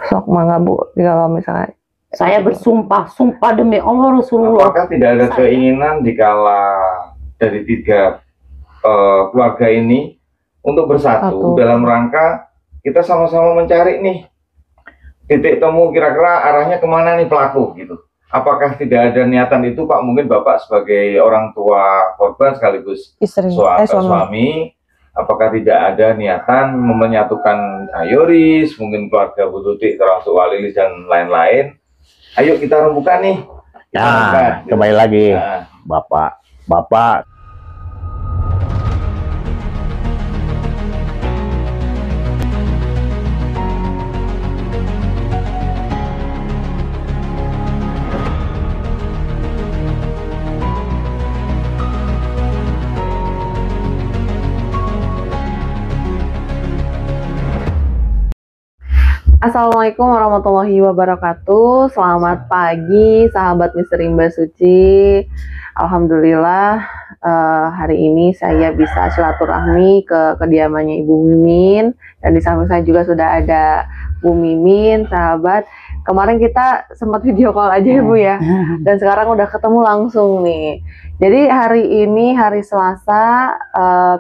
Sok mangga Bu, kalau misalnya Saya bersumpah, sumpah demi Allah Rasulullah. Apakah tidak ada keinginan dikala dari tiga keluarga ini untuk bersatu dalam rangka kita sama-sama mencari nih titik temu kira-kira arahnya kemana nih pelaku gitu? Apakah tidak ada niatan itu Pak? Mungkin Bapak sebagai orang tua korban sekaligus suami, apakah tidak ada niatan menyatukan Yoris, mungkin keluarga Bu Tutik termasuk Walilis dan lain-lain? Ayo kita rembukan nih. Nah, kembali lagi, Bapak. Assalamualaikum warahmatullahi wabarakatuh. Selamat pagi sahabat Misteri Mbak Suci. Alhamdulillah hari ini saya bisa silaturahmi ke kediamannya Ibu Mimin. Dan di samping saya juga sudah ada Bu Mimin, sahabat. Kemarin kita sempat video call aja ya Bu ya. Dan sekarang udah ketemu langsung nih. Jadi hari ini hari Selasa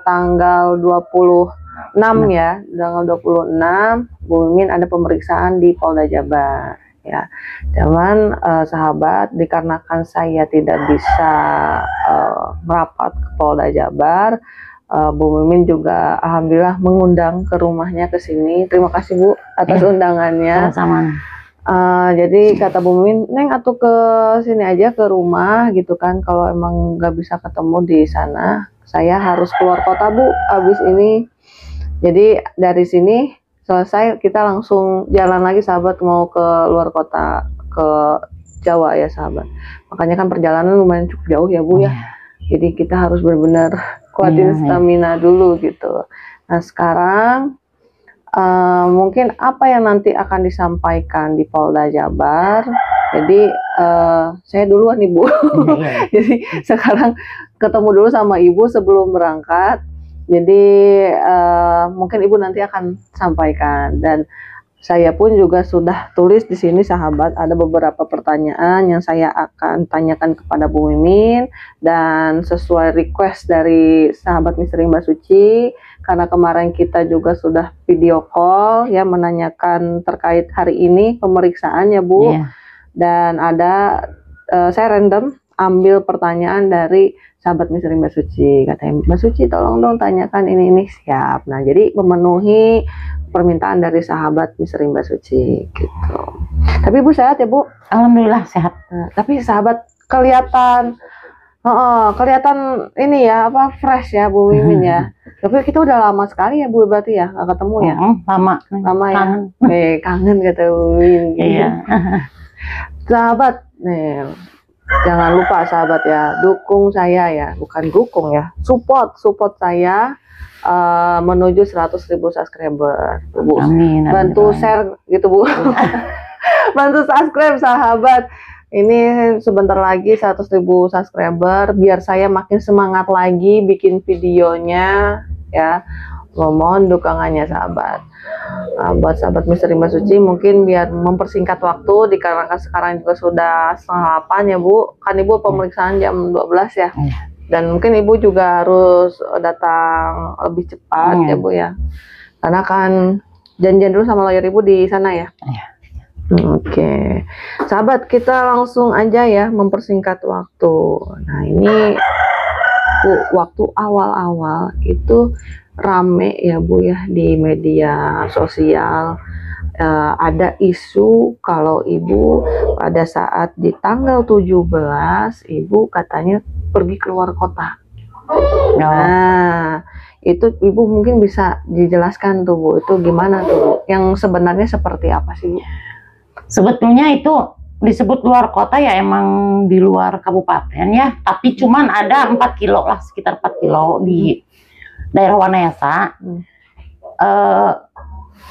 tanggal 26 ya, tanggal 26 Bu Mimin ada pemeriksaan di Polda Jabar ya. Cuman sahabat, dikarenakan saya tidak bisa merapat ke Polda Jabar, Bu Mimin juga alhamdulillah mengundang ke rumahnya ke sini. Terima kasih Bu atas undangannya. Sama-sama. Jadi kata Bu Mimin, Neng atuh ke sini aja ke rumah gitu kan, kalau emang nggak bisa ketemu di sana saya harus keluar kota Bu abis ini. Jadi dari sini selesai kita langsung jalan lagi sahabat, mau ke luar kota, ke Jawa ya sahabat. Makanya kan perjalanan lumayan cukup jauh ya Bu ya. Jadi kita harus benar-benar kuatin stamina dulu gitu. Nah sekarang mungkin apa yang nanti akan disampaikan di Polda Jabar. Jadi saya duluan nih Bu. Jadi sekarang ketemu dulu sama Ibu sebelum berangkat. Jadi mungkin Ibu nanti akan sampaikan, dan saya pun juga sudah tulis di sini sahabat, ada beberapa pertanyaan yang saya akan tanyakan kepada Bu Mimin dan sesuai request dari sahabat Misteri Mbak Suci, karena kemarin kita juga sudah video call ya menanyakan terkait hari ini pemeriksaan ya Bu. Dan ada saya random ambil pertanyaan dari sahabat Misteri Mbak Suci, katanya Mbak Suci tolong dong tanyakan ini siap. Nah jadi memenuhi permintaan dari sahabat Misteri Mbak Suci gitu. Tapi Bu sehat ya Bu? Alhamdulillah sehat. Nah, tapi sahabat kelihatan ini ya apa fresh ya Bu Mimin ya. Tapi kita udah lama sekali ya Bu berarti ya nggak ketemu ya? Lama ya. Kangen kata Bu Mimin. Iya. Sahabat nih, jangan lupa sahabat ya, dukung saya ya, bukan dukung ya, support saya menuju 100.000 subscriber Bu. Amin, bantu share gitu Bu. Bantu subscribe sahabat, ini sebentar lagi 100.000 subscriber biar saya makin semangat lagi bikin videonya ya. Mohon dukungannya sahabat. Buat sahabat Misteri Mbak Suci mungkin biar mempersingkat waktu, dikarenakan sekarang juga sudah 7:30 ya Bu, kan Ibu pemeriksaan jam 12 ya. Dan mungkin Ibu juga harus datang lebih cepat ya Bu ya, karena kan janjian dulu sama lawyer Ibu di sana ya. Oke. Sahabat, kita langsung aja ya mempersingkat waktu. Nah ini Bu, waktu awal-awal itu rame ya Bu ya di media sosial, ada isu kalau Ibu pada saat di tanggal 17 Ibu katanya pergi keluar kota. Nah itu Ibu mungkin bisa dijelaskan tuh Bu, itu gimana tuh Bu, yang sebenarnya seperti apa sih Bu? Sebetulnya itu disebut luar kota ya emang di luar kabupaten ya, tapi cuman ada 4 kilo lah, sekitar 4 kilo di daerah Wanayasa.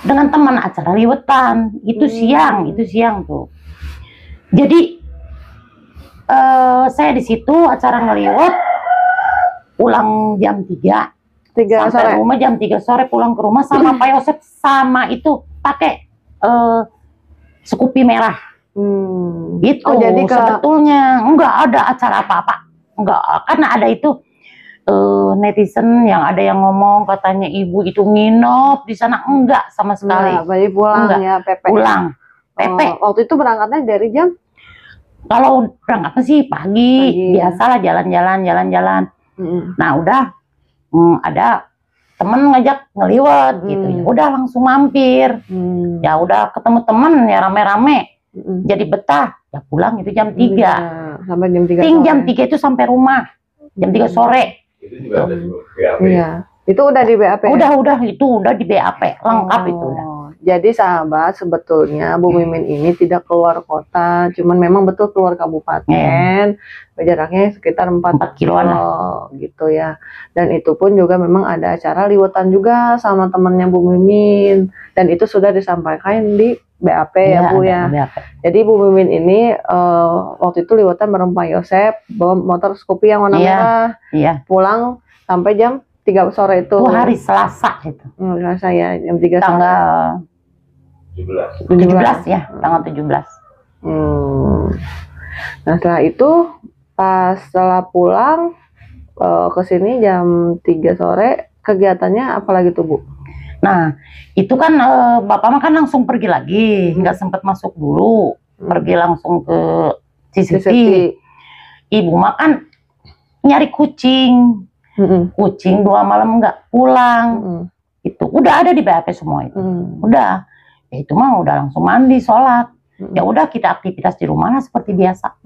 Dengan teman acara liwetan itu siang tuh. Jadi saya di situ acara ngeliwet, pulang jam 3 sampai sore. Rumah jam 3 sore, pulang ke rumah sama Pak Yosep, sama itu pakai Scoopy merah. Gitu. Oh, jadi sebetulnya nggak ada acara apa-apa, nggak, karena ada itu netizen yang ada yang ngomong katanya ibu itu nginep di sana, enggak sama sekali. Enggak, pulang enggak. Ya, Pepe. Pulang. Pepe. Waktu itu berangkatnya dari jam? Kalau berangkatnya sih pagi. Biasalah jalan-jalan. Nah udah ada temen ngajak ngeliwat gitu, ya udah langsung mampir. Ya udah ketemu temen ya rame-rame. Jadi betah, ya pulang itu jam 3. Sampai jam 3 jam 3 itu sampai rumah jam 3 sore. Itu juga ada di BAP. Iya. Itu udah di BAP? Udah itu udah di BAP, lengkap itu udah. Jadi sahabat, sebetulnya Bu Mimin ini tidak keluar kota, cuman memang betul keluar kabupaten, jaraknya sekitar 4 kiloan gitu ya. Dan itu pun juga memang ada acara liwetan juga sama temennya Bu Mimin, dan itu sudah disampaikan di BAP ya Bu ya. BAP. Jadi Bu Mimin ini waktu itu liwetan bareng Pak Yosep, bawa motor Scoopy yang warna merah, pulang sampai jam 3 sore itu. Hari Selasa itu. Selasa ya, jam 3 tanggal 17 ya, tanggal 17. Nah setelah itu setelah pulang ke sini jam 3 sore, kegiatannya apa lagi tuh Bu? Nah itu kan Bapak mah kan langsung pergi lagi, nggak sempat masuk dulu, pergi langsung ke Cisiti. Ibu mah kan nyari kucing. Kucing 2 malam nggak pulang. Itu udah ada di BAP semua itu. Udah, ya itu mah udah langsung mandi, sholat. Ya udah kita aktivitas di rumah lah seperti biasa.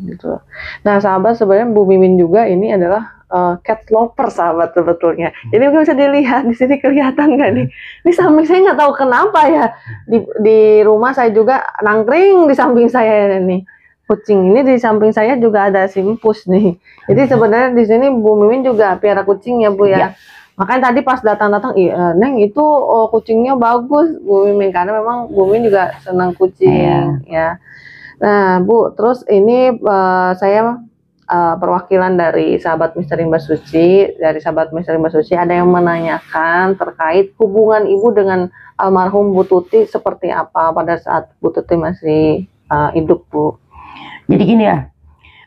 Gitu. Nah sahabat, sebenarnya Bu Mimin juga ini adalah cat lover sahabat sebetulnya. Jadi mungkin bisa dilihat di sini, kelihatan nggak nih? Di samping saya nggak tahu kenapa ya, di rumah saya juga nangkring di samping saya nih. Kucing ini di samping saya juga ada simpus nih. Jadi sebenarnya di sini Bu Mimin juga piara kucing ya Bu ya. Makanya tadi pas datang-datang, Neng itu kucingnya bagus Bu Mimin, karena memang Bu Mimin juga senang kucing ya. Nah Bu, terus ini saya perwakilan dari sahabat Misteri Mbak Suci, ada yang menanyakan terkait hubungan Ibu dengan almarhum Bu Tuti seperti apa pada saat Bu Tuti masih hidup Bu. Jadi gini ya,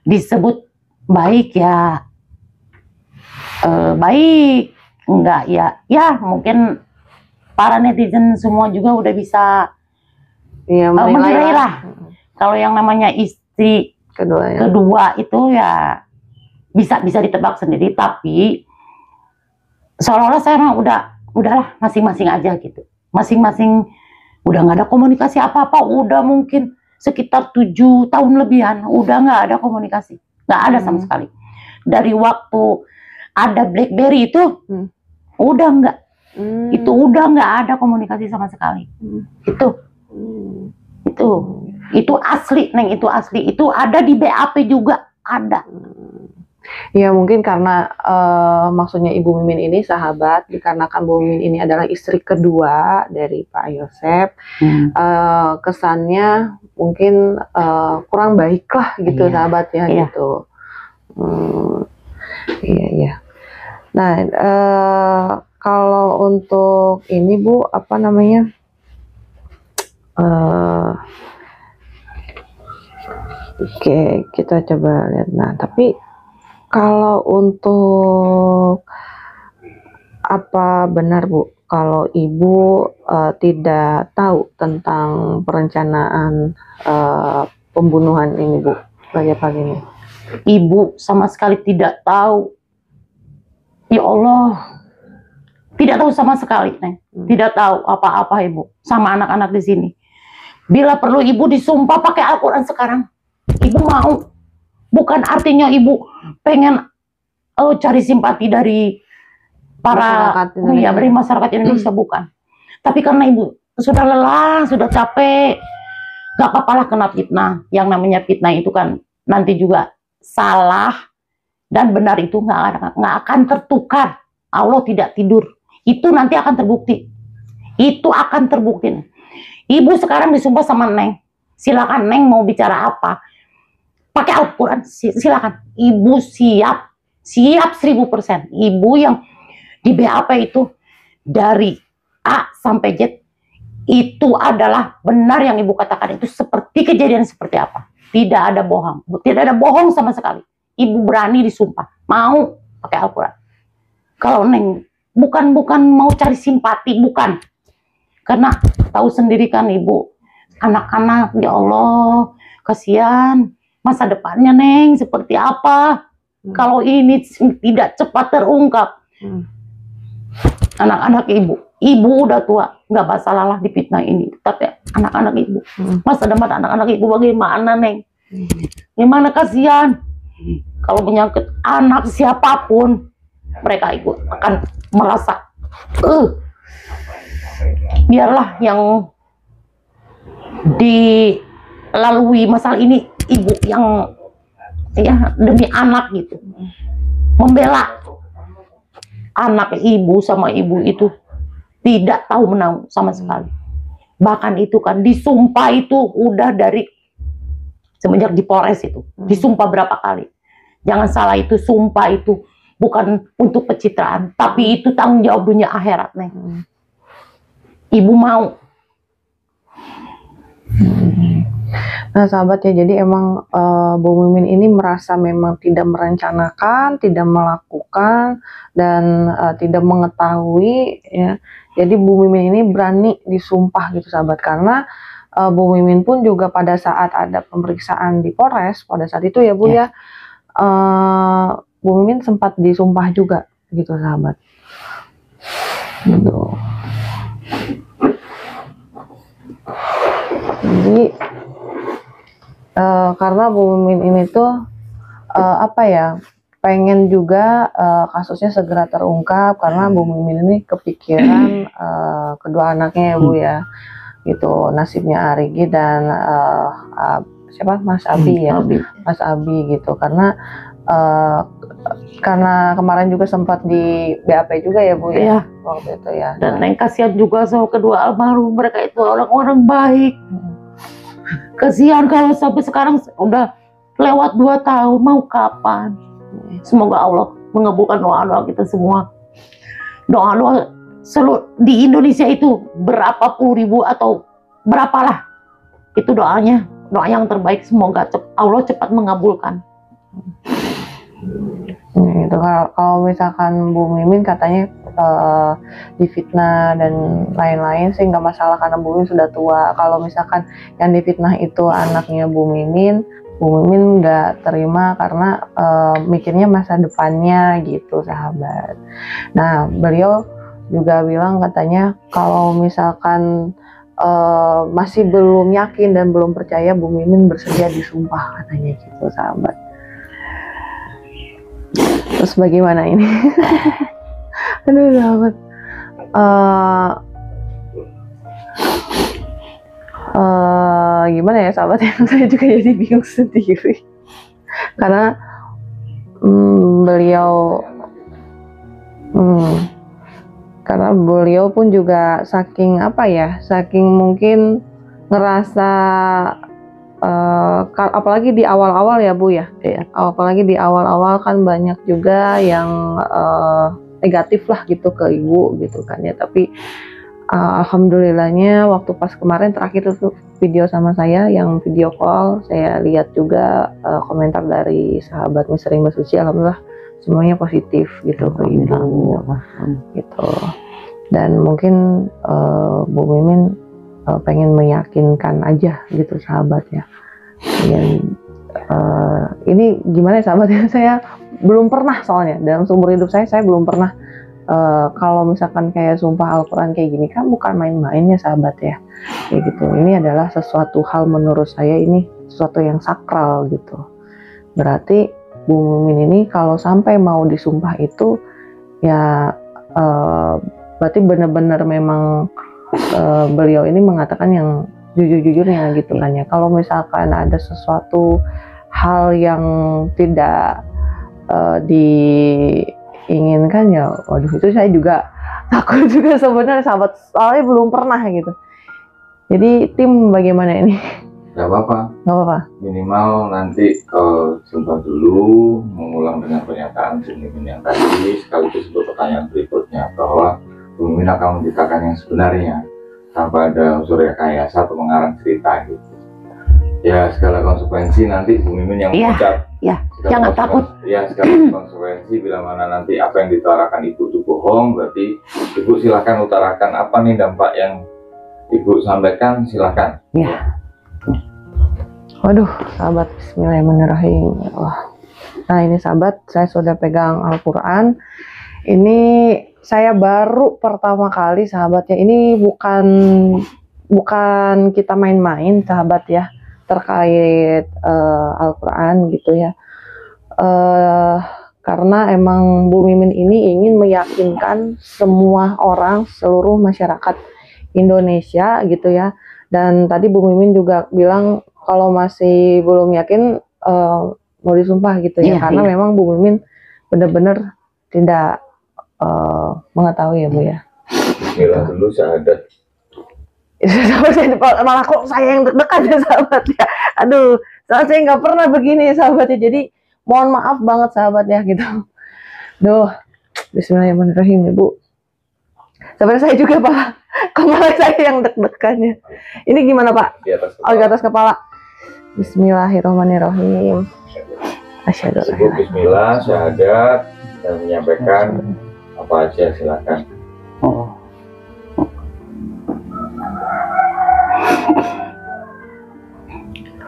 disebut baik ya, baik, enggak ya mungkin para netizen semua juga udah bisa menilai lah. Kalau yang namanya istri kedua itu ya bisa ditebak sendiri, tapi seolah-olah saya mah udahlah masing-masing aja gitu, masing-masing udah nggak ada komunikasi apa-apa, udah mungkin sekitar 7 tahun lebihan udah nggak ada komunikasi, nggak ada sama sekali. Dari waktu ada BlackBerry itu udah nggak, itu udah nggak ada komunikasi sama sekali. Itu asli Neng, itu asli, itu ada di BAP juga ada. Ya mungkin karena maksudnya Ibu Mimin ini sahabat, dikarenakan Bu Mimin ini adalah istri kedua dari Pak Yosep, kesannya mungkin kurang baik lah gitu sahabat ya gitu. Iya. Nah kalau untuk ini Bu, apa namanya, oke, kita coba lihat. Nah tapi kalau untuk apa benar Bu, kalau Ibu tidak tahu tentang perencanaan pembunuhan ini Bu, pagi-pagi ini? Ibu sama sekali tidak tahu. Ya Allah, tidak tahu sama sekali, Neng. Tidak tahu apa-apa Ibu sama anak-anak di sini. Bila perlu Ibu disumpah pakai Al-Quran sekarang, Ibu mau. Bukan artinya Ibu pengen cari simpati dari para masyarakat Indonesia, bukan. Tapi karena Ibu sudah lelah, sudah capek, gak apa-apalah kena fitnah. Yang namanya fitnah itu kan nanti juga salah dan benar itu nggak akan tertukar. Allah tidak tidur. Itu nanti akan terbukti. Itu akan terbukti. Ibu sekarang disumpah sama Neng. Silakan Neng mau bicara apa. Pakai Al-Quran, silakan. Ibu siap 1000%. Ibu yang di BAP itu dari A sampai Z, Itu adalah benar yang ibu katakan, itu seperti kejadian seperti apa. Tidak ada bohong, tidak ada bohong sama sekali. Ibu berani disumpah, mau pakai Al-Quran. Kalau Neng bukan mau cari simpati, bukan. Karena tahu sendiri kan ibu, anak-anak, ya Allah, kasihan. Masa depannya Neng seperti apa? Kalau ini tidak cepat terungkap. Anak-anak ibu udah tua, nggak masalah lah difitnah ini. Tapi anak-anak ibu, masa depan anak-anak ibu bagaimana Neng? Gimana, kasihan? Kalau menyangkut anak siapapun, mereka ikut akan merasa biarlah yang dilalui masalah ini ibu yang ya demi anak gitu, membela anak ibu sama ibu itu tidak tahu menau sama sekali. Bahkan itu kan disumpah itu udah dari semenjak di Polres itu disumpah berapa kali. Jangan salah, itu sumpah itu bukan untuk pencitraan, tapi itu tanggung jawab dunia akhirat Neng. Ibu mau. Nah sahabat ya, jadi emang Bu Mimin ini merasa memang tidak merencanakan, tidak melakukan, dan tidak mengetahui ya. Jadi Bu Mimin ini berani disumpah gitu sahabat, karena Bu Mimin pun juga pada saat ada pemeriksaan di Polres pada saat itu ya Bu ya, Bu Mimin sempat disumpah juga gitu sahabat. Gitu. Jadi karena Bu Mimin ini tuh apa ya, pengen juga kasusnya segera terungkap, karena Bu Mimin ini kepikiran kedua anaknya ya Bu ya, gitu, nasibnya Arigi dan siapa, Mas Abi ya, Mas Abi gitu, karena kemarin juga sempat di BAP juga ya Bu ya, waktu itu ya. Dan Neng kasihan juga sama kedua almarhum, mereka itu orang-orang baik. Kasihan kalau sampai sekarang udah lewat 2 tahun, mau kapan? Semoga Allah mengabulkan doa-doa kita semua. Doa-doa seluruh di Indonesia itu berapa puluh ribu atau berapalah, itu doanya, doa yang terbaik. Semoga Allah cepat mengabulkan. Gitu. Kalau misalkan Bu Mimin katanya difitnah dan lain-lain sih nggak masalah, karena Bu Mimin sudah tua. Kalau misalkan yang difitnah itu anaknya Bu Mimin nggak terima karena mikirnya masa depannya gitu sahabat. Nah beliau juga bilang katanya kalau misalkan masih belum yakin dan belum percaya, Bu Mimin bersedia disumpah katanya gitu sahabat. Terus bagaimana ini? Aduh sahabat, gimana ya sahabat ya, saya juga jadi bingung sendiri karena beliau pun juga saking apa ya, saking mungkin ngerasa apalagi di awal-awal ya Bu ya, apalagi di awal-awal kan banyak juga yang negatif lah gitu ke ibu gitu kan ya. Tapi alhamdulillahnya waktu pas kemarin terakhir itu video sama saya, yang video call, saya lihat juga komentar dari sahabat Misteri Mbak Suci, alhamdulillah semuanya positif gitu ke ibu gitu. Dan mungkin Bu Mimin pengen meyakinkan aja gitu sahabat ya. Ini gimana ya sahabat ya, saya belum pernah, soalnya dalam seumur hidup saya belum pernah kalau misalkan kayak sumpah Al-Quran kayak gini kan bukan main-mainnya sahabat ya, kayak gitu. Ini adalah sesuatu hal, menurut saya ini sesuatu yang sakral gitu. Berarti Bu Mimin ini kalau sampai mau disumpah itu ya berarti benar-benar memang beliau ini mengatakan yang jujur-jujurnya gitu kan ya. Kalau misalkan ada sesuatu hal yang tidak diinginkan ya, waduh itu saya juga takut juga sebenarnya sahabat, soalnya belum pernah gitu. Jadi tim bagaimana ini? Gak apa-apa. Gak apa-apa. Minimal nanti sumpah dulu, mengulang dengan pernyataan Bu Mimin yang tadi, sekaligus untuk pertanyaan berikutnya bahwa Bu Mimin akan menceritakan yang sebenarnya. tanpa ada unsur rekayasa atau mengarang cerita gitu. Ya segala konsekuensi nanti Bu Mimin yang mengucap. Jangan takut. Ya segala konsekuensi bila mana nanti apa yang diutarakan Ibu itu bohong, berarti Ibu silakan utarakan apa nih dampak yang Ibu sampaikan, silakan. Ya. Waduh, sahabat, bismillahirrahmanirrahim. Wah. Nah ini sahabat, saya sudah pegang Al-Quran. Ini saya baru pertama kali sahabat ya. Ini bukan kita main-main sahabat ya, terkait Al-Quran gitu ya. Karena emang Bu Mimin ini ingin meyakinkan semua orang, seluruh masyarakat Indonesia gitu ya. Dan tadi Bu Mimin juga bilang kalau masih belum yakin mau disumpah gitu ya, karena memang Bu Mimin benar-benar tidak mengetahui ya Bu ya. Bismillah dulu syahadat. Malah kok saya yang deg-degan ya sahabat ya. Aduh, soalnya saya nggak pernah begini sahabat ya. Jadi mohon maaf banget sahabat ya gitu. Duh, bismillahirrahmanirrahim ya Bu. Sebenarnya saya juga Pak, kepala saya yang deg-degan ya. Ini gimana Pak? Di atas kepala. Oh, di atas kepala. Bismillahirrahmanirrahim. Asyhadu an la ilaha illallah. Bismillah, syahadat, dan menyampaikan apa aja silakan.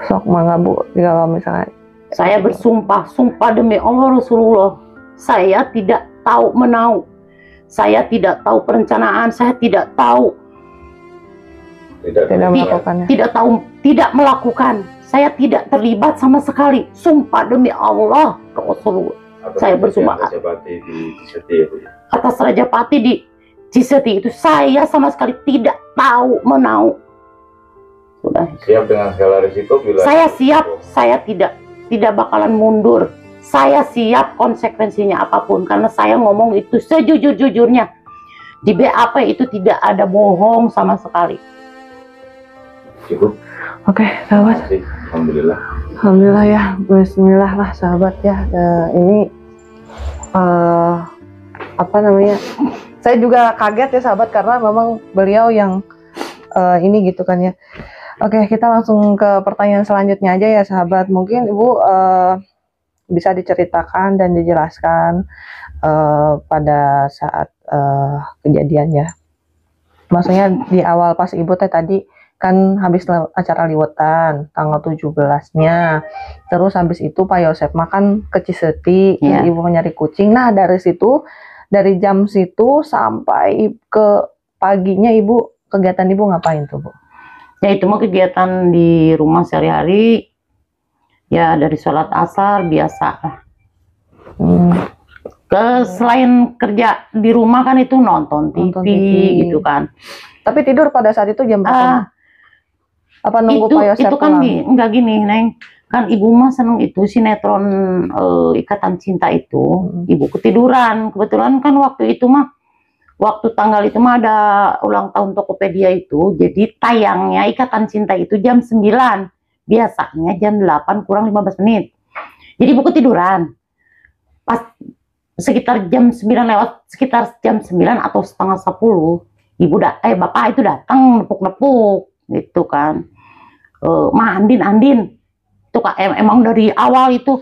Sok mangga Bu, kalau misalnya Saya bersumpah, sumpah demi Allah Rasulullah, saya tidak tahu menau, saya tidak tahu perencanaan, saya tidak tahu, tidak tahu, tidak melakukan, saya tidak terlibat sama sekali. Sumpah demi Allah Rasulullah, saya bersumpah atas Rajapati di Ciseti itu, saya sama sekali tidak tahu menau. Sudah. Siap dengan segala risiko bila saya siap, saya tidak bakalan mundur. Saya siap konsekuensinya apapun, karena saya ngomong itu sejujur-jujurnya. Di BAP itu tidak ada bohong sama sekali. Cukup. Oke, sahabat. Alhamdulillah. Alhamdulillah ya, bismillah lah sahabat ya. Ini apa namanya? Saya juga kaget ya sahabat, karena memang beliau yang ini gitu kan ya. Oke, kita langsung ke pertanyaan selanjutnya aja ya sahabat. Mungkin Ibu bisa diceritakan dan dijelaskan pada saat kejadian ya. Maksudnya di awal pas Ibu tadi kan habis acara liwetan tanggal 17-nya. Terus habis itu Pak Yosep makan ke Ciseti, Ibu nyari kucing. Nah, dari situ, dari jam situ sampai ke paginya Ibu, kegiatan Ibu ngapain tuh Bu? Ya itu mah kegiatan di rumah sehari-hari, ya dari sholat asar biasa. Selain kerja di rumah kan itu nonton TV gitu kan. Tapi tidur pada saat itu jam berapa? Apa nunggu Pak Yosep itu kan enggak gini Neng, kan Ibu mah seneng itu sinetron Ikatan Cinta itu. Ibu ketiduran, kebetulan kan waktu itu mah, waktu tanggal itu mah ada ulang tahun Tokopedia itu, jadi tayangnya Ikatan Cinta itu jam 9, biasanya jam 8 kurang 15 menit. Jadi Ibu ketiduran, pas sekitar jam 9 lewat, sekitar jam 9 atau setengah 10, Ibu Bapak itu datang nepuk-nepuk gitu kan. Andin, itu kan emang dari awal itu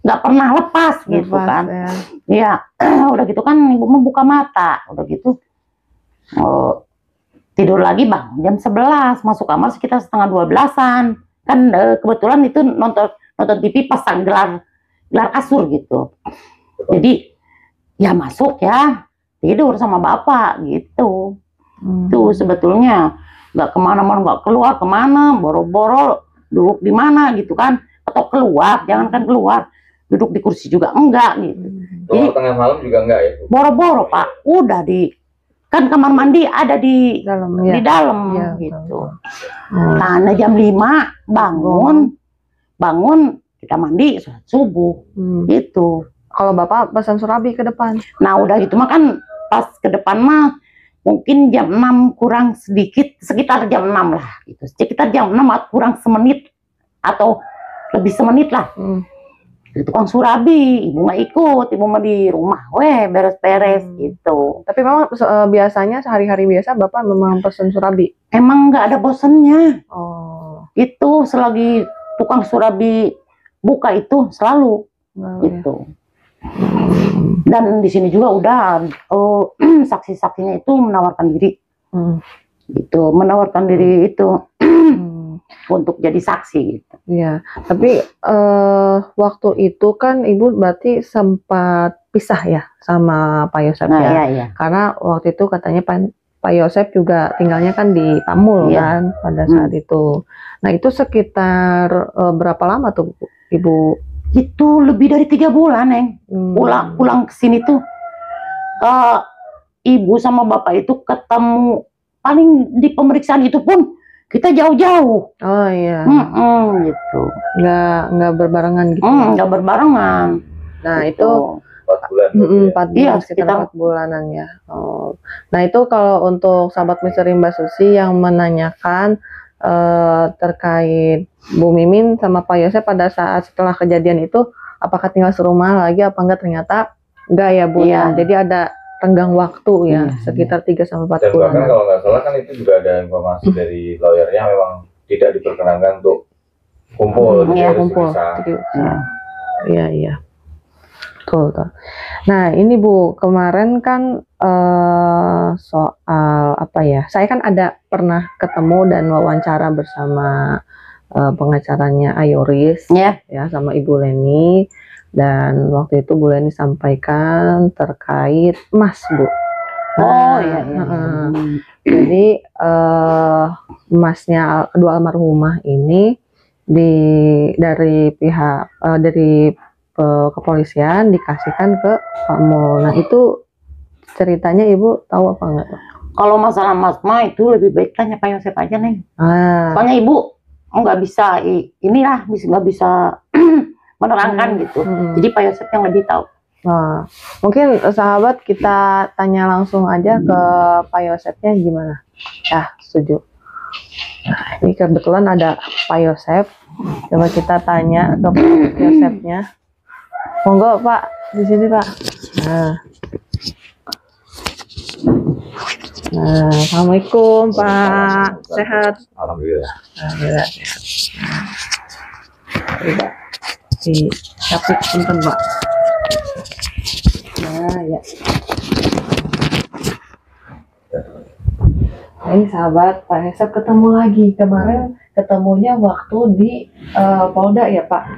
nggak pernah lepas gitu kan ya. Udah gitu kan Ibu mau buka mata, udah gitu tidur lagi bang jam 11, masuk kamar sekitar setengah 12-an kan. Kebetulan itu nonton TV pasang gelar kasur gitu, jadi ya masuk ya tidur sama bapak gitu. Tuh sebetulnya nggak kemana-mana, nggak keluar kemana, boro-boro duduk di mana gitu kan, atau keluar, jangankan keluar, duduk di kursi juga enggak gitu. Jadi tengah malam juga enggak ya? Boro-boro Pak, udah di kan kamar mandi ada di dalam, di dalam ya, gitu. Nah, jam 5 bangun kita mandi sholat subuh gitu. Kalau Bapak pesan surabi ke depan. Nah, udah gitu mah kan pas ke depan mah mungkin jam 6 kurang sedikit, sekitar jam 6 lah gitu. Sekitar jam 6 kurang semenit atau lebih semenit lah. tukang surabi, ibu nggak ikut, ibu mah di rumah, beres-beres gitu. Tapi memang biasanya sehari-hari biasa Bapak memang pesen surabi? Emang nggak ada bosannya. Oh. Itu selagi tukang surabi buka itu selalu gitu. Dan di sini juga udah saksi-saksinya itu menawarkan diri. Gitu, menawarkan diri itu untuk jadi saksi gitu. Iya, tapi waktu itu kan Ibu berarti sempat pisah ya sama Pak Yosep ya? Iya. Karena waktu itu katanya Pak Yosep juga tinggalnya kan di Pamul kan pada saat itu. Nah itu sekitar berapa lama tuh Ibu? Itu lebih dari 3 bulan, Neng. Pulang ke sini tuh ibu sama bapak itu ketemu paling di pemeriksaan itu pun kita jauh-jauh. Oh iya. Gitu. Nggak berbarengan gitu. Nggak berbarengan. Nah gitu. Itu 4 bulan. 4 bulan, sekitar 4 bulanan ya. Oh. Nah itu kalau untuk sahabat misteri Mbak Susi yang menanyakan terkait Bu Mimin sama Pak Yosep pada saat setelah kejadian itu, apakah tinggal serumah lagi apa enggak, ternyata enggak ya Bu. Iya. Jadi ada renggang waktu ya, sekitar 3 sampai 4 bulan. Dan bahkan kalau nggak salah kan itu juga ada informasi dari lawyernya memang tidak diperkenankan untuk kumpul. Kumpul. Iya. Betul. Nah ini Bu, kemarin kan soal apa ya, saya kan ada pernah ketemu dan wawancara bersama pengacaranya Ayoris ya sama Ibu Leni, dan waktu itu Bu Leni sampaikan terkait emas Bu. Jadi emasnya kedua almarhumah ini dari pihak dari kepolisian dikasihkan ke Pak Mul. Nah itu ceritanya Ibu tahu apa enggak? Kalau masalah emas mah itu lebih baik tanya Pak Yosep aja, Neng. Soalnya Ibu nggak bisa nggak bisa menerangkan gitu. Jadi Pak Yosep yang lebih tahu. Nah, mungkin sahabat kita tanya langsung aja ke Pak Yosepnya gimana? Ya, setuju. Nah, ini kebetulan ada Pak Yosep. Coba kita tanya ke Pak Yosepnya. Monggo Pak, di sini Pak. Nah, assalamualaikum Pak. Sehat? Alhamdulillah. Alhamdulillah sehat. Coba capek punten Pak. Nah ya. Nah, ini sahabat Pak Yosep ketemu lagi. Kemarin ketemunya waktu di Polda ya Pak.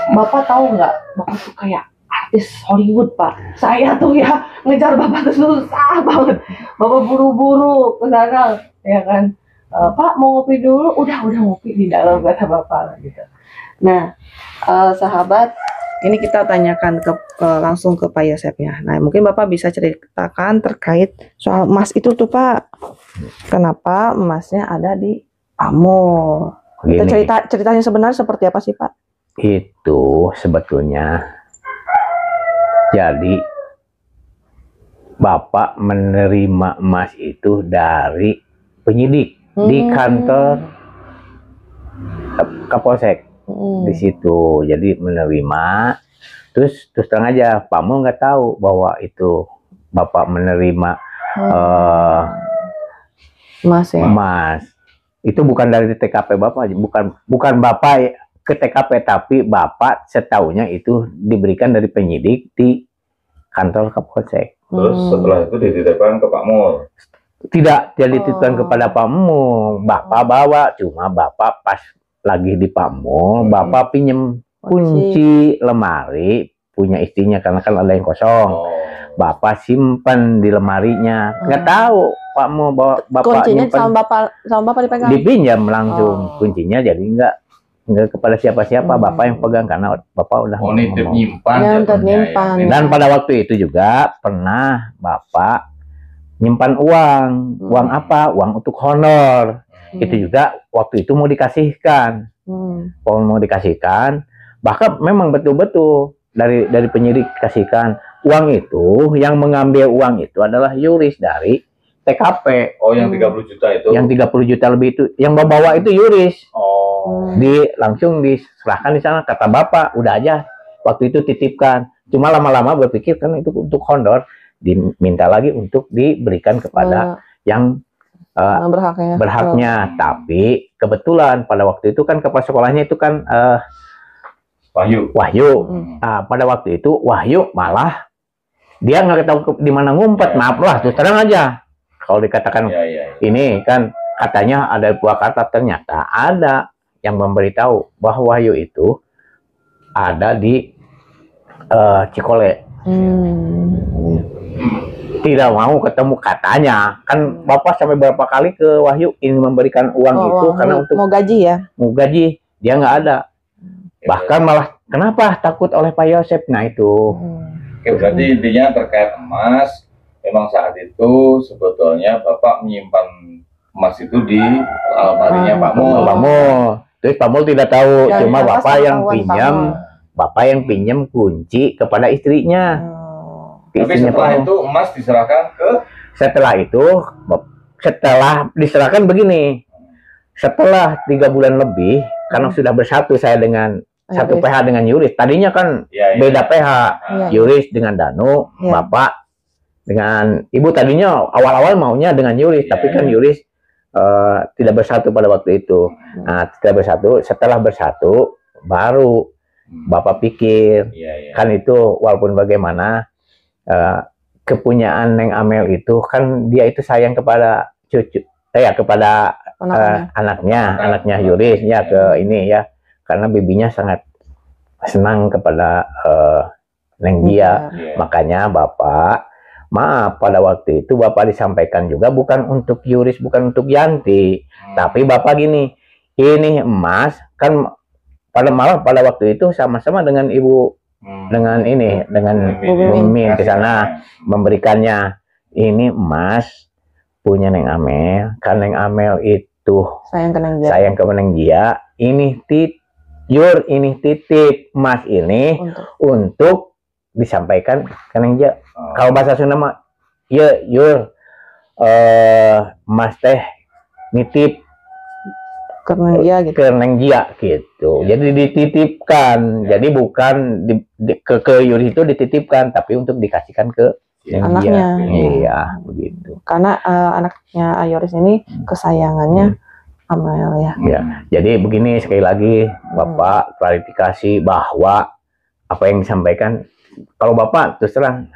Bapak tahu nggak? Bapak tuh kayak artis Hollywood Pak. Saya tuh ya ngejar Bapak tuh susah banget. Bapak buru-buru ke sana ya kan. Pak mau ngopi dulu? Udah ngopi di dalam kata Bapak gitu. Nah sahabat, ini kita tanyakan langsung ke Pak Yosep ya. Nah mungkin Bapak bisa ceritakan terkait soal emas itu tuh Pak. Kenapa emasnya ada di Pamul? Kita ceritanya sebenarnya seperti apa sih Pak? Itu sebetulnya jadi Bapak menerima emas itu dari penyidik di kantor Kapolsek di situ. Jadi menerima, terus terang aja Pak Mul nggak tahu bahwa itu Bapak menerima emas ya? Emas itu bukan dari TKP Bapak, bukan Bapak ke TKP, tapi Bapak setahunya itu diberikan dari penyidik di kantor Kapolsek. Terus setelah itu dititipkan ke Pak Mul? Tidak jadi titipkan kepada Pak Mul, Bapak bawa, cuma Bapak pas lagi di Pak Mul, Bapak pinjem kunci lemari punya istrinya karena kan ada yang kosong. Bapak simpan di lemarinya, nggak tahu Pak Mul bawa Bapak kuncinya nyimpen, sama Bapak dipegang? dipinjam langsung kuncinya, jadi nggak kepada siapa-siapa, Bapak yang pegang karena Bapak udah nitip nyimpan. Ya. Dan pada waktu itu juga pernah Bapak nyimpan uang apa? Uang untuk honor. Itu juga waktu itu mau dikasihkan. Mau dikasihkan, bahkan memang betul-betul dari penyidik kasihkan uang itu, yang mengambil uang itu adalah yuris dari TKP. Oh, yang 30 juta itu? Yang 30 juta lebih itu, yang bawa itu yuris. Langsung diserahkan di sana, kata Bapak, udah aja waktu itu titipkan. Cuma lama-lama berpikir kan itu untuk honor, diminta lagi untuk diberikan kepada yang berhaknya. Tapi kebetulan pada waktu itu kan kepala sekolahnya itu kan Wahyu. Nah, pada waktu itu Wahyu malah dia nggak tahu di mana ngumpet. Maaf lah, terus terang aja. Kalau dikatakan ini kan katanya ada Purwakarta, ternyata ada yang memberitahu bahwa Wahyu itu ada di Cikole. Tidak mau ketemu katanya. Kan Bapak sampai berapa kali ke Wahyu ingin memberikan uang itu karena untuk mau gaji ya. Mau gaji, dia nggak ada. Bahkan malah kenapa takut oleh Pak Yosep? Nah itu. Oke, berarti intinya terkait emas, memang saat itu sebetulnya Bapak menyimpan emas itu di almarinya Pak Mul. Terus Pak Mul tidak tahu, cuma Bapak yang pinjam kunci kepada istrinya. Tapi setelah itu emas diserahkan ke? Setelah diserahkan begini, setelah 3 bulan lebih, karena sudah bersatu saya dengan satu PH dengan Yuris. Tadinya kan beda PH, Yuris dengan Danu, Bapak dengan Ibu. Tadinya awal-awal maunya dengan Yuris, tapi kan Yuris tidak bersatu pada waktu itu. Nah, tidak bersatu. Setelah bersatu, baru Bapak pikir, kan itu walaupun bagaimana kepunyaan Neng Amel itu kan dia itu sayang kepada kepada anaknya Yuris ya ke ini ya, karena bibinya sangat senang kepada Neng Gia. Makanya Bapak maaf pada waktu itu Bapak disampaikan juga bukan untuk Yuris, bukan untuk Yanti, tapi Bapak gini, ini emas kan pada waktu itu sama-sama dengan Ibu dengan Mimin ke sana memberikannya. Ini emas punya Neng Amel, kan Neng Amel itu sayang ke Neng Gia. Ini titip emas ini untuk disampaikan ke Neng Gia. Kalau bahasa Sunda mah Yur emas teh nitip ke Neng Gia gitu. Jadi dititipkan. Jadi bukan ke Yuri itu dititipkan, tapi untuk dikasihkan ke anaknya. Iya, begitu. Karena anaknya Ayoris ini kesayangannya Amel ya. Jadi begini, sekali lagi Bapak klarifikasi bahwa apa yang disampaikan, kalau Bapak terus terang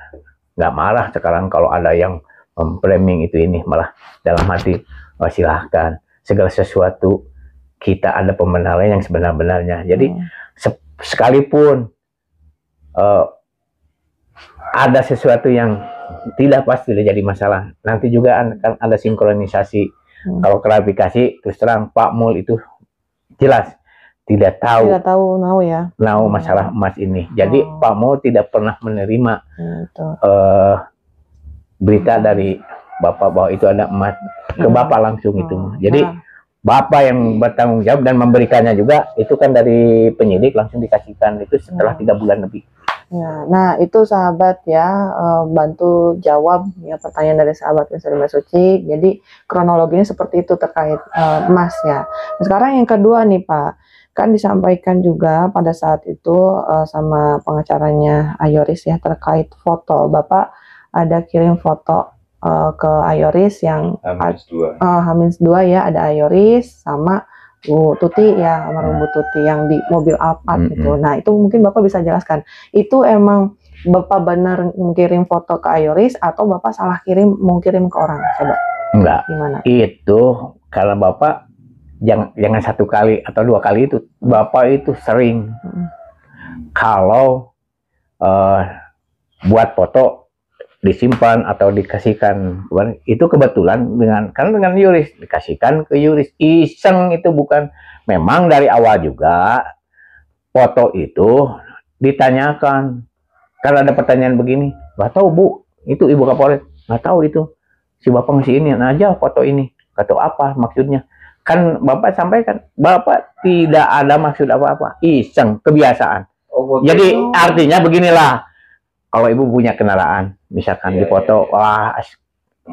nggak marah sekarang kalau ada yang framing itu ini, malah dalam hati silahkan, segala sesuatu kita ada pembenaran yang sebenar-benarnya. Jadi sekalipun ada sesuatu yang tidak pasti tidak jadi masalah, nanti juga akan ada sinkronisasi. Kalau klarifikasi terus terang Pak Mul itu jelas tidak tahu masalah emas ini. Jadi Pak Mul tidak pernah menerima berita dari Bapak bahwa itu ada emas ke Bapak langsung itu. Jadi Bapak yang bertanggung jawab dan memberikannya juga itu kan dari penyidik langsung dikasihkan itu setelah 3 bulan lebih. Ya, nah itu sahabat ya, bantu jawab ya pertanyaan dari sahabat Mbak Suci. Jadi kronologinya seperti itu terkait emas ya. Nah, sekarang yang kedua nih Pak, kan disampaikan juga pada saat itu sama pengacaranya Ayoris ya terkait foto. Bapak ada kirim foto ke Ayoris yang H-2 ya, ada Ayoris sama Bu Tuti ya, almarhum Bu Tuti yang di mobil Alphard gitu. Nah itu mungkin Bapak bisa jelaskan, itu emang Bapak benar mengirim foto ke Ayoris atau Bapak salah mau kirim ke orang? Coba. Enggak. Gimana? Itu kalau Bapak jangan 1 kali atau 2 kali itu, Bapak itu sering kalau buat foto disimpan atau dikasihkan, itu kebetulan dengan Yuris dikasihkan ke Yuris, iseng itu, bukan memang dari awal juga foto itu ditanyakan. Karena ada pertanyaan begini, nggak tahu Bu, itu Ibu Kapolres, nggak tahu itu si Bapak ngasih ini aja foto ini, nggak tahu apa maksudnya. Kan Bapak sampaikan, Bapak tidak ada maksud apa-apa, iseng, kebiasaan. Jadi artinya beginilah, kalau Ibu punya kendaraan, misalkan di foto, wah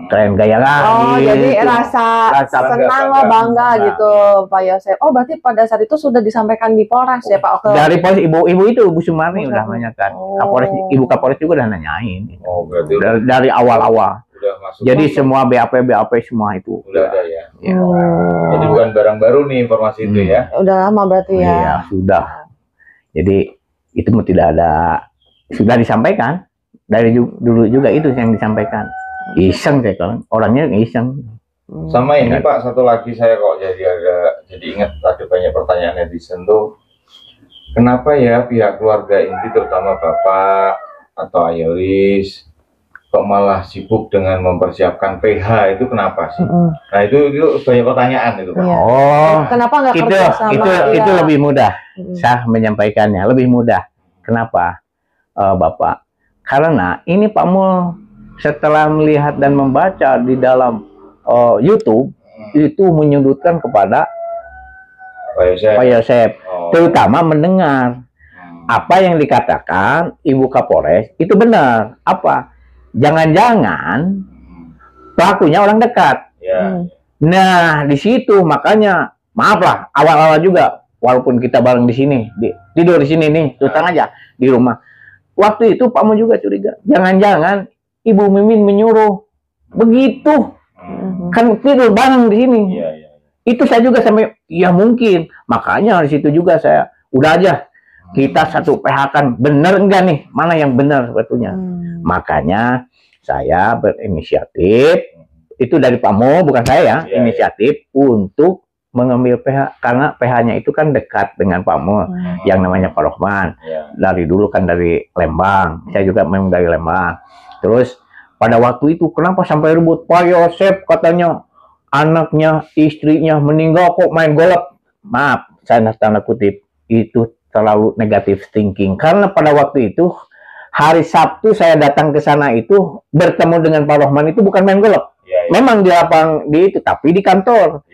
keren gaya Oh, lagi. jadi rasa senang lah, bangga gitu Pak Yosep. Oh, berarti pada saat itu sudah disampaikan di Polres ya Pak? Dari Polres, ibu itu Bu Sumarni udah nanyakan. Oh. Kapolres, Ibu Kapolres juga udah nanyain. Oh, berarti dari awal-awal. udah masuk. Jadi semua BAP semua itu udah ada ya. Ya. Jadi bukan barang baru nih informasi itu ya. Udah lama berarti ya. Iya, sudah. Jadi itu tidak ada, sudah disampaikan dari dulu juga itu yang disampaikan. Iseng saya kalau orangnya iseng. Sama ini Pak, satu lagi saya kok jadi ingat ada banyak pertanyaan netizen tuh. Kenapa ya pihak keluarga inti terutama Bapak atau Ayoris kok malah sibuk dengan mempersiapkan PH, itu kenapa sih? Nah itu banyak pertanyaan itu Pak. Iya. Oh, Kenapa nggak kerja sama? itu lebih mudah. Saya menyampaikannya lebih mudah. Kenapa, Bapak? Karena ini Pak Mul setelah melihat dan membaca di dalam YouTube itu menyudutkan kepada Pak Yosep, terutama mendengar apa yang dikatakan Ibu Kapolres itu benar. Apa? Jangan-jangan pelakunya orang dekat. Nah, di situ makanya maaflah awal-awal juga, walaupun kita bareng di sini, tidur di sini nih, tutang aja di rumah. Waktu itu Pak Mo juga curiga, jangan-jangan Ibu Mimin menyuruh begitu, kan tidur bareng di sini. Itu saya juga sampai, ya mungkin. Makanya di situ juga saya, udah aja kita satu PH kan, bener enggak nih, mana yang benar sebetulnya. Makanya saya berinisiatif, itu dari Pak Mo, bukan saya, inisiatif untuk mengambil PH, karena PH-nya itu kan dekat dengan Pak Mo, yang namanya Pak Rohman. Dari dulu kan dari Lembang, saya juga memang dari Lembang. Terus pada waktu itu kenapa sampai ribut? Pak Yosep katanya anaknya, istrinya meninggal kok main golf. Maaf, saya tanda kutip, itu terlalu negatif thinking. Karena pada waktu itu hari Sabtu saya datang ke sana itu bertemu dengan Pak Rohman itu bukan main golf. Memang di lapang di itu, tapi di kantor.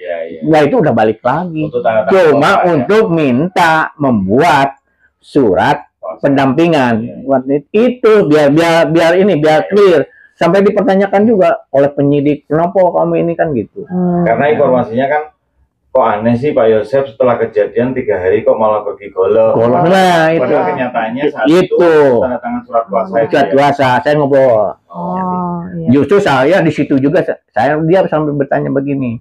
Nah itu udah balik lagi. Cuma untuk minta membuat surat pendampingan. Itu biar ini biar clear. Sampai dipertanyakan juga oleh penyidik, kenapa kamu ini kan gitu. Karena informasinya kan kok aneh sih Pak Yosep setelah kejadian 3 hari kok malah pergi golf. Nah itu. Padahal kenyataannya saat itu tanda tangan surat kuasa. Surat kuasa, saya ngobrol. Justru saya di situ juga, dia sampai bertanya begini,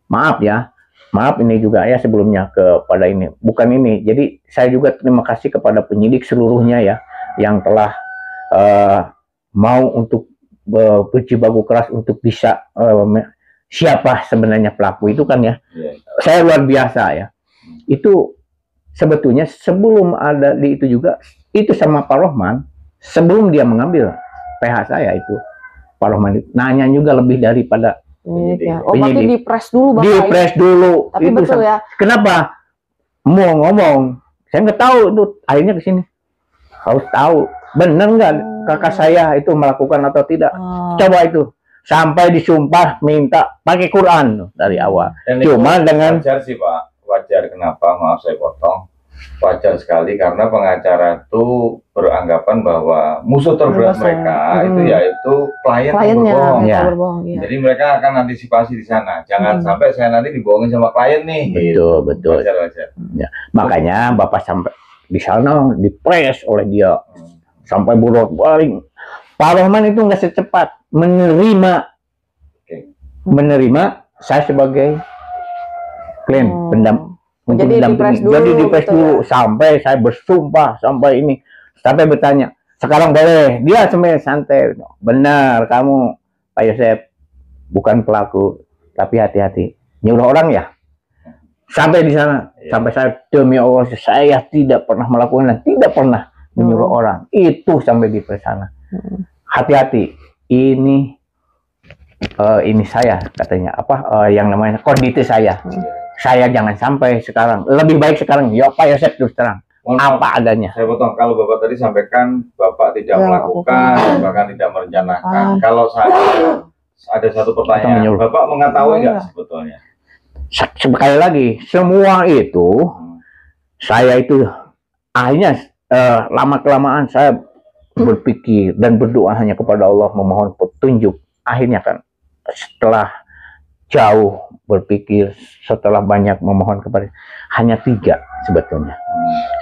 maaf ya, maaf ini juga ya sebelumnya kepada ini, bukan ini. Jadi saya juga terima kasih kepada penyidik seluruhnya ya, yang telah mau untuk berjibaku keras untuk bisa siapa sebenarnya pelaku itu kan ya. Saya luar biasa ya. Itu sebetulnya sebelum ada di itu juga, itu sama Pak Rohman, sebelum dia mengambil PH saya itu, Pak Rohman nanya juga lebih daripada penyidik. Oh, berarti dipres dulu Bapak. Dipres dulu. Tapi itu betul ya. Kenapa? Mau ngomong, saya nggak tahu itu akhirnya ke sini. Harus tahu, benar nggak kakak saya itu melakukan atau tidak. Coba itu. Sampai disumpah minta pakai Quran dari awal. Dan cuma dengan wajar sih Pak, wajar. Kenapa? Maaf saya potong. Wajar sekali karena pengacara itu beranggapan bahwa musuh terberat mereka itu yaitu kliennya berbohong. Jadi mereka akan antisipasi di sana. Jangan sampai saya nanti dibohongin sama klien nih. Betul, betul. Wajar. Ya. Makanya Bapak sampai di sana dipres oleh dia sampai bolak-balik. Pak Rohman itu nggak secepat menerima saya sebagai klien jadi dipres dulu sampai saya bersumpah sampai ini, sampai bertanya sekarang boleh, dia sebenarnya santai, benar kamu Pak Yosep bukan pelaku, tapi hati-hati nyuruh orang ya. Sampai di sana sampai saya demi Allah saya tidak pernah melakukan dan tidak pernah menyuruh orang itu sampai di sana. Hati-hati, ini saya katanya yang namanya kondisi saya jangan sampai sekarang, lebih baik sekarang ya Pak Yosep terus terang apa adanya. Saya potong, kalau Bapak tadi sampaikan Bapak tidak melakukan bahkan tidak merencanakan. Kalau saya ada satu pertanyaan, Bapak mengetahui nggak sebetulnya? Sekali lagi, semua itu saya itu akhirnya lama-kelamaan saya berpikir dan berdoa hanya kepada Allah memohon petunjuk. Akhirnya kan setelah jauh berpikir, setelah banyak memohon kepada, hanya 3 sebetulnya.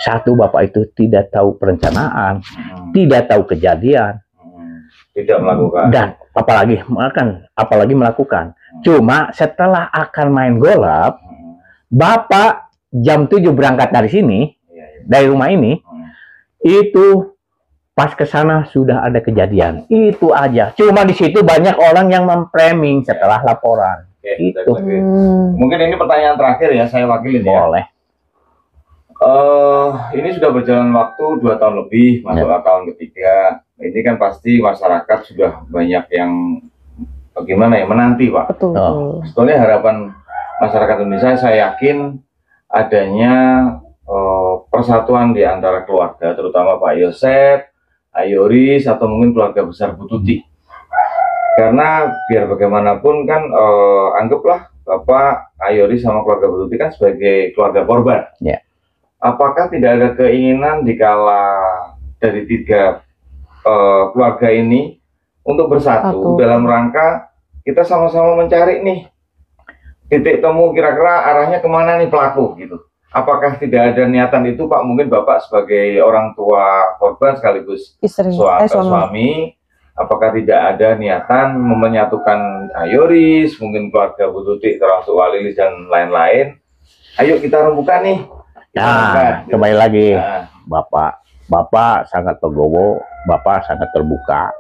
Satu, Bapak itu tidak tahu perencanaan, tidak tahu kejadian, tidak melakukan, dan apalagi melakukan. Cuma setelah akan main golf, Bapak jam 7 berangkat dari sini, dari rumah ini, itu pas ke sana sudah ada kejadian. Itu aja. Cuma di situ banyak orang yang memframing setelah laporan. Itu. Mungkin ini pertanyaan terakhir ya, saya wakilin ya. Boleh. Ini sudah berjalan waktu 2 tahun lebih, masuk tahun ketiga. Ini kan pasti masyarakat sudah banyak yang bagaimana ya, menanti, Pak. Betul. Sebetulnya harapan masyarakat Indonesia, saya yakin adanya persatuan di antara keluarga, terutama Pak Yosep, Ayoris, atau mungkin keluarga besar Bu Tuti. Karena biar bagaimanapun kan, anggaplah Bapak Ayoris sama keluarga Bu Tuti kan sebagai keluarga korban. Ya. Apakah tidak ada keinginan dikala dari 3 keluarga ini untuk bersatu dalam rangka kita sama-sama mencari nih titik temu, kira-kira arahnya kemana nih pelaku gitu? Apakah tidak ada niatan itu, Pak? Mungkin Bapak sebagai orang tua korban sekaligus suami, apakah tidak ada niatan menyatukan Ayoris, mungkin keluarga Bu Tuti termasuk Walilis dan lain-lain? Ayo kita rembukan nih. Nah, kembali lagi, Bapak sangat legowo, Bapak sangat terbuka.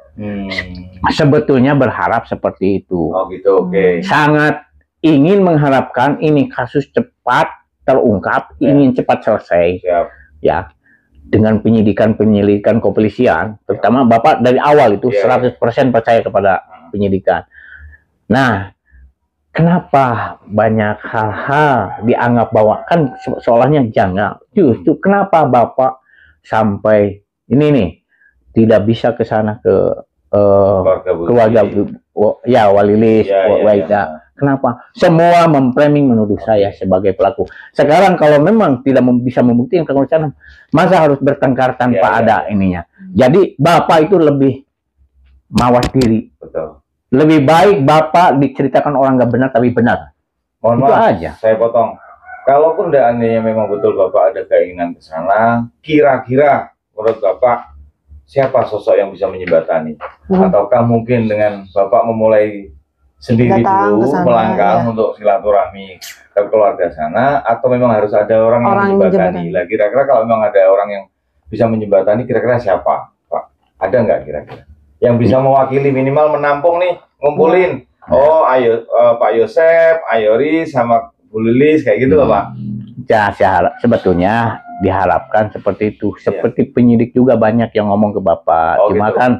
Sebetulnya berharap seperti itu. Oh gitu, oke. Sangat ingin mengharapkan ini kasus cepat terungkap, ingin cepat selesai. Ya, dengan penyelidikan kepolisian, terutama Bapak dari awal itu 100% percaya kepada penyidikan. Nah, kenapa banyak hal-hal dianggap bahwa kan seolahnya janggal? Justru kenapa Bapak sampai ini nih tidak bisa ke sana ke keluarga ya Walilis, Waida. Kenapa? Semua memframing menuduh saya sebagai pelaku. Sekarang kalau memang tidak bisa membuktikan kebenaran, masa harus bertengkar tanpa ada ininya. Jadi Bapak itu lebih mawas diri. Betul. Lebih baik Bapak diceritakan orang nggak benar tapi benar. Mohon itu maaf, aja. Saya potong. Kalaupun seandainya memang betul Bapak ada keinginan ke sana, kira-kira menurut Bapak siapa sosok yang bisa menjembatani? Ataukah mungkin dengan Bapak memulai sendiri dulu melangkah untuk silaturahmi ke keluarga sana, atau memang harus ada orang yang menjembatani? Lah kira-kira kalau memang ada orang yang bisa menjembatani, kira-kira siapa, Pak? Ada nggak kira-kira yang bisa mewakili, minimal menampung nih, ngumpulin? Oh, Pak Yosep, Ayoris, sama Bu Lilis kayak gitu loh, Pak. Ya, sebetulnya diharapkan seperti itu. Seperti penyidik juga banyak yang ngomong ke Bapak. Cuma gitu. Kan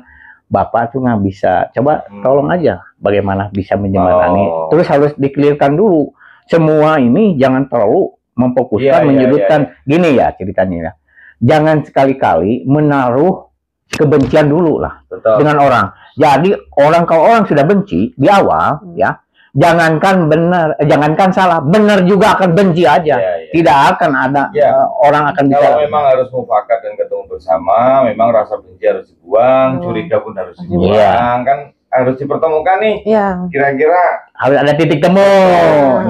Bapak tuh nggak bisa. Coba tolong aja bagaimana bisa menjembatani. Terus harus dikelirkan dulu. Semua ini jangan terlalu memfokuskan, menyudutkan. Gini ya ceritanya ya. Jangan sekali-kali menaruh kebencian dulu lah dengan orang. Jadi kalau orang sudah benci di awal ya, jangankan salah, benar juga akan benci aja. Tidak akan ada orang akan bicara. Kalau memang harus mufakat dan ketemu bersama, memang rasa benci harus dibuang, curiga pun harus dibuang, kan harus dipertemukan nih. Kira-kira harus ada titik temu.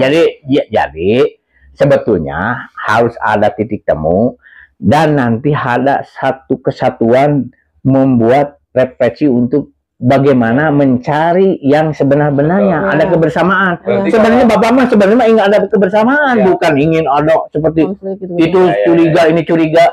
Jadi sebetulnya harus ada titik temu dan nanti ada satu kesatuan membuat refleksi untuk bagaimana mencari yang sebenar-benarnya. Ada kebersamaan. Sebenarnya Bapak mah ingin ada kebersamaan, bukan ingin ada seperti itu curiga, ini curiga.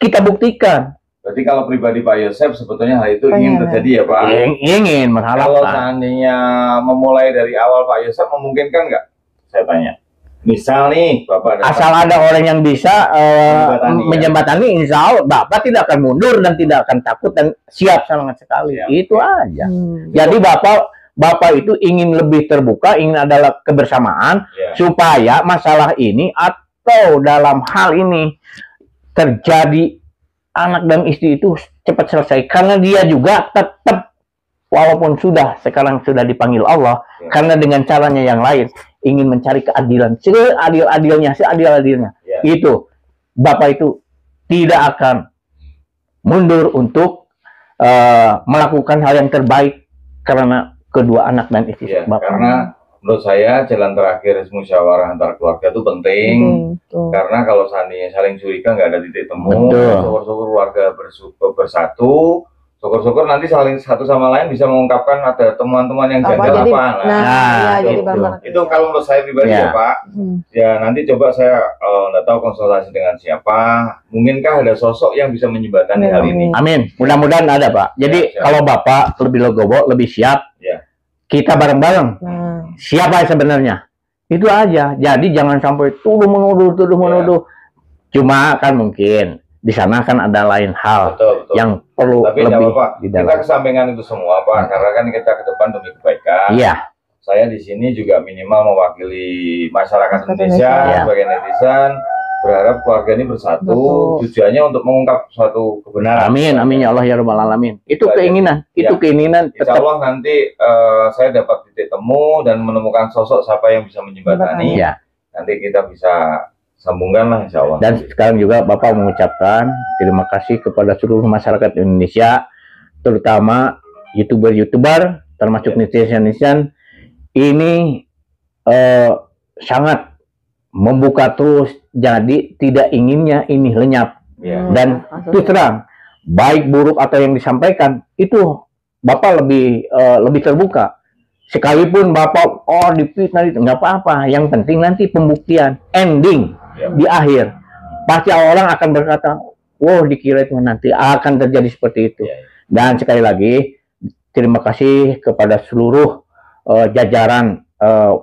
Kita buktikan. Berarti kalau pribadi Pak Yosep sebetulnya hal itu ingin terjadi ya Pak? Ingin, mengharapkan. Kalau seandainya memulai dari awal Pak Yosep, memungkinkan nggak? Saya tanya. Misal nih, Bapak asal ada orang yang bisa menjembatani, insya Allah Bapak tidak akan mundur dan tidak akan takut dan siap sangat sekali. Itu aja. Jadi Bapak itu ingin lebih terbuka, ingin adalah kebersamaan supaya masalah ini atau dalam hal ini terjadi anak dan istri itu cepat selesai. Karena dia juga tetap walaupun sekarang sudah dipanggil Allah, karena dengan caranya yang lain ingin mencari keadilan seadil-adilnya. Itu Bapak itu tidak akan mundur untuk melakukan hal yang terbaik karena kedua anak dan istri Ya, Bapak. karena menurut saya jalan terakhir musyawarah antar keluarga itu penting. Karena kalau seandainya saling curiga nggak ada titik temu, syukur-syukur keluarga bersatu, syukur-syukur nanti saling satu sama lain bisa mengungkapkan ada teman-teman yang gagal jadi, apa. Itu kalau menurut saya pribadi ya Pak. Ya nanti coba saya nggak tahu konsultasi dengan siapa. Mungkinkah ada sosok yang bisa menjembatani hal ini? Amin. Mudah-mudahan ada Pak. Jadi kalau Bapak lebih legowo, lebih siap, kita bareng-bareng. Siapa sebenarnya? Itu aja. Jadi jangan sampai tuduh menuduh. Cuma kan mungkin di sana kan ada lain hal betul. yang perlu tapi lebih Pak, di dalam. Kita kesampingan itu semua Pak, karena kan kita ke depan demi kebaikan. Iya. Saya di sini juga minimal mewakili masyarakat Indonesia sebagai netizen, berharap keluarga ini bersatu. Tujuannya untuk mengungkap suatu kebenaran. Amin, amin ya Allah ya Rabbal Alamin. Itu keinginan, keinginan. Insya Allah nanti saya dapat titik temu dan menemukan sosok siapa yang bisa menjembatani. Nanti kita bisa sambungkan lah Insya Allah. Dan sekarang juga Bapak mengucapkan terima kasih kepada seluruh masyarakat Indonesia, terutama YouTuber termasuk netizen ini sangat membuka terus, jadi tidak inginnya ini lenyap. Dan itu terang, baik buruk atau yang disampaikan itu Bapak lebih terbuka. Sekalipun Bapak difitnah itu nggak apa-apa, yang penting nanti pembuktian ending di akhir pasti orang akan berkata, wow dikira itu nanti akan terjadi seperti itu. Dan sekali lagi terima kasih kepada seluruh jajaran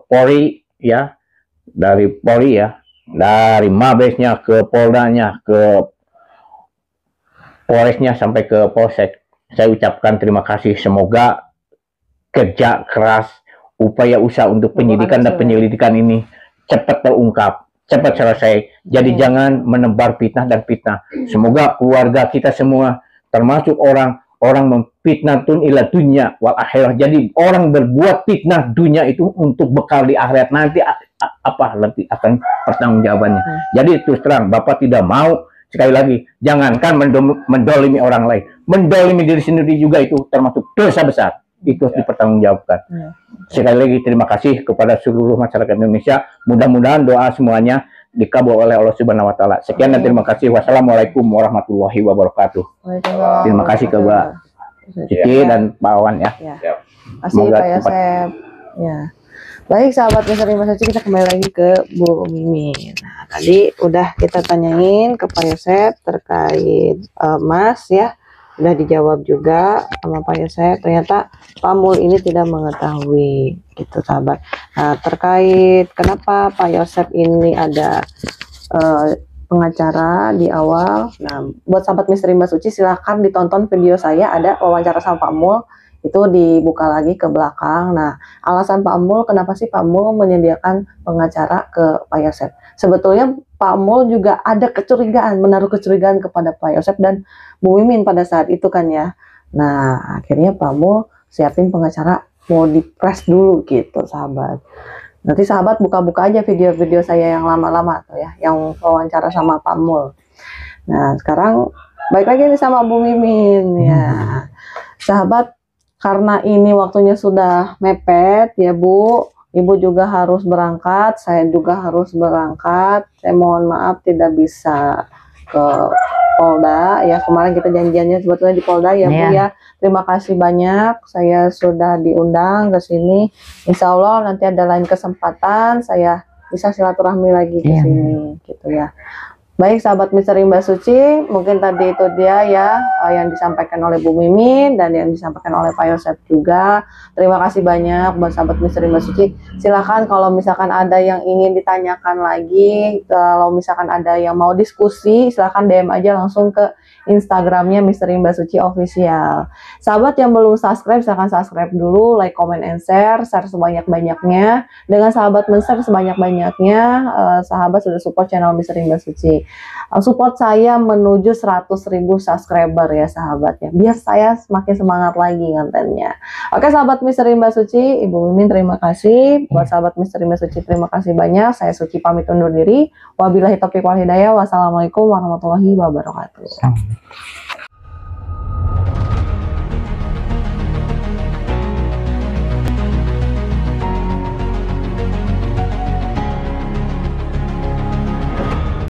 Polri ya, dari Polri ya, dari Mabesnya ke Poldanya ke Polresnya sampai ke Polsek. Saya ucapkan terima kasih, semoga kerja keras, upaya usaha untuk penyidikan dan penyelidikan ini cepat terungkap, cepat selesai. Jadi jangan menebar fitnah dan fitnah. Semoga keluarga kita semua, termasuk orang memfitnah tun ila dunya wal akhirah. Jadi orang berbuat fitnah dunia itu untuk bekal di akhirat nanti nanti akan pertanggungjawabannya. Jadi terus terang Bapak tidak mau, sekali lagi jangankan mendolimi orang lain, mendolimi diri sendiri juga itu termasuk dosa besar. Itu harus dipertanggungjawabkan. Sekali lagi terima kasih kepada seluruh masyarakat Indonesia. Mudah-mudahan doa semuanya dikabul oleh Allah Subhanahu wa taala. Sekian dan terima kasih. Wassalamualaikum warahmatullahi wabarakatuh. Terima kasih ke Mbak Cici dan Pak Awan ya. Semoga Pak Yosep. Baik sahabat Misteri Mbak Suci, kita kembali lagi ke Bu Mimin. Nah, tadi udah kita tanyain ke Pak Yosep terkait Mas ya. Udah dijawab juga sama Pak Yosep, ternyata Pak Mul ini tidak mengetahui gitu sahabat. Nah terkait kenapa Pak Yosep ini ada pengacara di awal. Nah buat sahabat Misteri Mbak Suci silahkan ditonton video saya, ada wawancara sama Pak Mul, itu dibuka lagi ke belakang. Nah alasan Pak Mul, kenapa sih Pak Mul menyediakan pengacara ke Pak Yosep. Sebetulnya Pak Mul juga ada kecurigaan, menaruh kecurigaan kepada Pak Yosep dan Bu Mimin pada saat itu kan ya. Nah akhirnya Pak Mul siapin pengacara, mau dipres dulu gitu sahabat. Nanti sahabat buka-buka aja video-video saya yang lama-lama tuh ya, yang wawancara sama Pak Mul. Nah sekarang balik lagi nih sama Bu Mimin ya. Sahabat, karena ini waktunya sudah mepet ya Bu, Ibu juga harus berangkat, saya juga harus berangkat. Saya mohon maaf tidak bisa ke Polda ya. Kemarin kita janjiannya sebetulnya di Polda ya Bu ya. Terima kasih banyak, saya sudah diundang ke sini. Insya Allah nanti ada lain kesempatan saya bisa silaturahmi lagi ke sini gitu ya. Baik sahabat Misteri Mbak Suci, mungkin tadi itu dia ya yang disampaikan oleh Bu Mimin dan yang disampaikan oleh Pak Yosep juga. Terima kasih banyak buat sahabat Misteri Mbak Suci. Silahkan kalau misalkan ada yang ingin ditanyakan lagi, kalau misalkan ada yang mau diskusi, silahkan DM aja langsung ke Instagramnya Misteri Mbak Suci Official. Sahabat yang belum subscribe, silahkan subscribe dulu, like, comment, and share sebanyak-banyaknya. Dengan sahabat men-share sebanyak-banyaknya, sahabat sudah support channel Misteri Mbak Suci. Support saya menuju 100.000 subscriber ya sahabat ya, biar saya semakin semangat lagi kontennya. Oke sahabat Misteri Mbak Suci, Ibu Mimin terima kasih. Buat sahabat Misteri Mbak Suci terima kasih banyak. Saya Suci pamit undur diri. Wabillahi taufiq wal hidayah. Wassalamualaikum warahmatullahi wabarakatuh.